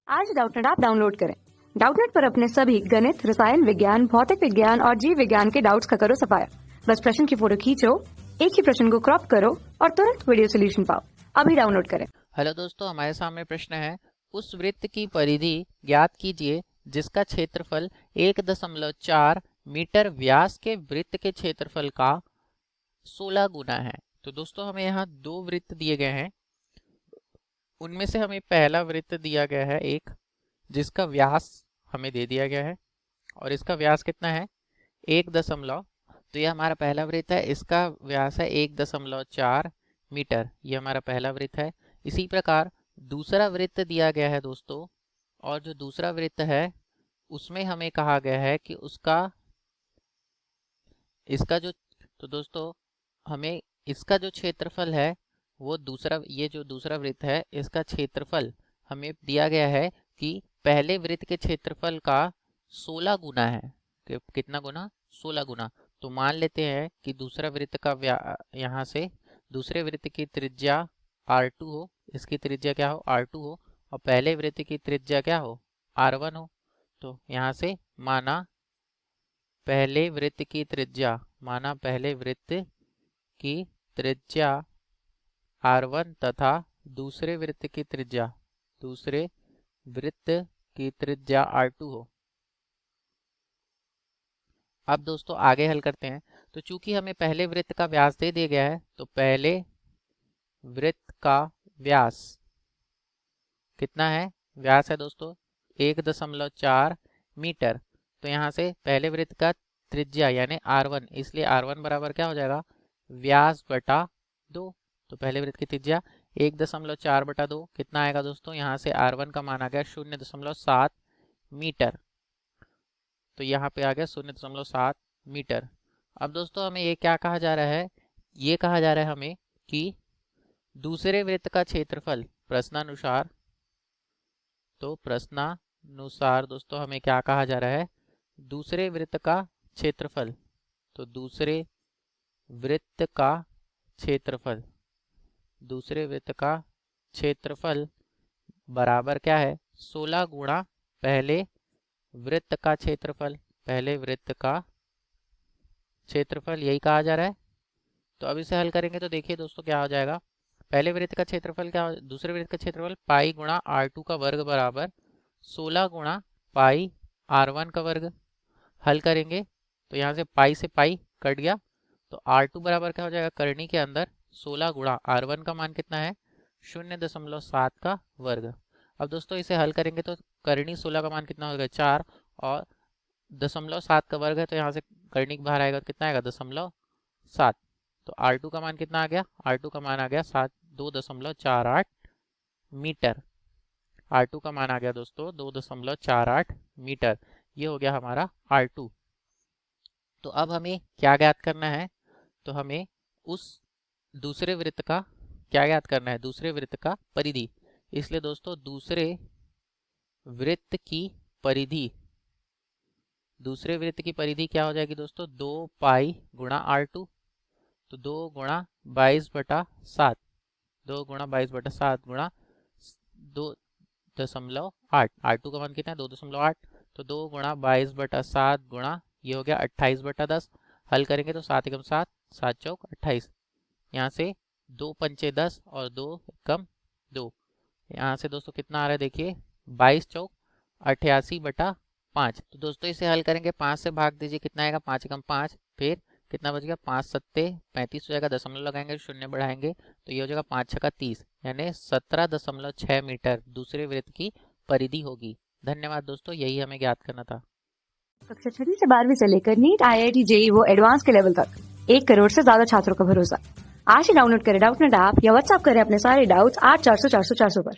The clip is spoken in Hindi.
आज डाउटनेट ऐप डाउनलोड करें। डाउटनेट पर अपने सभी गणित, रसायन विज्ञान, भौतिक विज्ञान और जीव विज्ञान के डाउट्स का करो सफाया। बस प्रश्न की फोटो खींचो, एक ही प्रश्न को क्रॉप करो और तुरंत वीडियो सोल्यूशन पाओ। अभी डाउनलोड करें। हेलो दोस्तों, हमारे सामने प्रश्न है, उस वृत्त की परिधि ज्ञात कीजिए जिसका क्षेत्रफल 1.4 मीटर व्यास के वृत्त के क्षेत्रफल का 16 गुना है। तो दोस्तों हमें यहाँ दो वृत्त दिए गए हैं। उनमें से हमें पहला वृत्त दिया गया है एक, जिसका व्यास हमें दे दिया गया है और इसका व्यास कितना है 1 तो ये हमारा पहला वृत्त है। इसका व्यास है 1.4 मीटर, ये हमारा पहला वृत्त है। इसी प्रकार दूसरा वृत्त दिया गया है दोस्तों, और जो दूसरा वृत्त है उसमें हमें कहा गया है कि इसका जो तो दोस्तों हमें इसका जो क्षेत्रफल है वो ये जो दूसरा वृत्त है इसका क्षेत्रफल हमें दिया गया है कि पहले वृत्त के क्षेत्रफल का 16 गुना है। कितना गुना? 16 गुना। तो मान लेते हैं कि दूसरा वृत्त का यहाँ से दूसरे वृत्त की त्रिज्या R2 हो, इसकी त्रिज्या क्या हो? R2 हो, और पहले वृत्त की त्रिज्या क्या हो? R1 हो। तो यहाँ से माना पहले वृत्त की त्रिज्या R1 तथा दूसरे वृत्त की त्रिज्या R2 हो। अब दोस्तों आगे हल करते हैं। तो चूंकि हमें पहले वृत्त का व्यास दे दिया गया है, तो पहले वृत्त का व्यास कितना है? व्यास है दोस्तों 1.4 मीटर। तो यहाँ से पहले वृत्त का त्रिज्या यानी R1, इसलिए R1 बराबर क्या हो जाएगा? व्यास बटा 2। तो पहले वृत्त की त्रिज्या 1.4 बटा 2 कितना आएगा दोस्तों? यहाँ से R1 का मान आ गया 0.7 मीटर। तो यहाँ पे आ गया 0.7 मीटर। अब दोस्तों हमें ये क्या कहा जा रहा है? ये कहा जा रहा है हमें कि दूसरे वृत्त का क्षेत्रफल प्रश्नानुसार दोस्तों हमें क्या कहा जा रहा है? दूसरे वृत्त का क्षेत्रफल। तो दूसरे वृत्त का क्षेत्रफल बराबर क्या है? 16 गुणा पहले वृत्त का क्षेत्रफल। यही कहा जा रहा है। तो अब इसे हल करेंगे तो देखिए दोस्तों क्या हो जाएगा। पहले वृत्त का क्षेत्रफल क्या हो? दूसरे वृत्त का क्षेत्रफल पाई गुणा R2 का वर्ग बराबर 16 गुणा पाई R1 का वर्ग। हल करेंगे तो यहाँ से पाई से पाई कट गया, तो R2 बराबर क्या हो जाएगा? करनी के अंदर 16 गुणा R1 का मान कितना है? 0.7 का वर्ग। अब दोस्तों इसे हल करेंगे तो करनी 16 का मान कितना होगा? 4, और 0.7 का वर्ग है तो यहाँ से करनी बाहर आएगा तो कितना आएगा? 0.7। तो R2 का मान कितना आ गया? R2 का मान आ गया 2.48 मीटर। R2 का मान आ गया दोस्तों 2.48 मीटर। ये हो गया हमारा R2। तो अब हमें क्या ज्ञात करना है? तो हमें उस दूसरे वृत्त का क्या ज्ञात करना है? दूसरे वृत्त का परिधि। इसलिए दोस्तों दूसरे वृत्त की परिधि क्या हो जाएगी दोस्तों? 2 पाई गुणा R2। तो 2 गुणा 22/7 गुणा 2.8। R2 का मान कितना है? 2.8। तो 2 गुणा 22/7 गुणा ये हो गया 28/10। हल करेंगे तो 7 एकम 7, 7 चौक 28। यहाँ से 2 पंचे 10 और 2 एकम 2। यहाँ से दोस्तों कितना आ रहा है? देखिए 22 चौक 88/5। तो दोस्तों इसे हल करेंगे, 5 से भाग दीजिए, कितना आएगा? 5 एकम 5, फिर कितना बच गया? 5 सत्ते 35 हो जाएगा, दशमलव लगाएंगे, शून्य बढ़ाएंगे तो ये हो जाएगा 5 छक्का 30, यानी 17.6 मीटर दूसरे वृत्त की परिधि होगी। धन्यवाद दोस्तों, यही हमें ज्ञात करना था। कक्षा 6 से 12वीं से लेकर नीट, IIT, JEE वो एडवांस के लेवल तक 1 करोड़ से ज्यादा छात्रों का भरोसा। आज ही डाउनलोड करें डाउटनेट ऐप या व्हाट्सएप करें अपने सारे डाउट्स 8400 400 400 पर।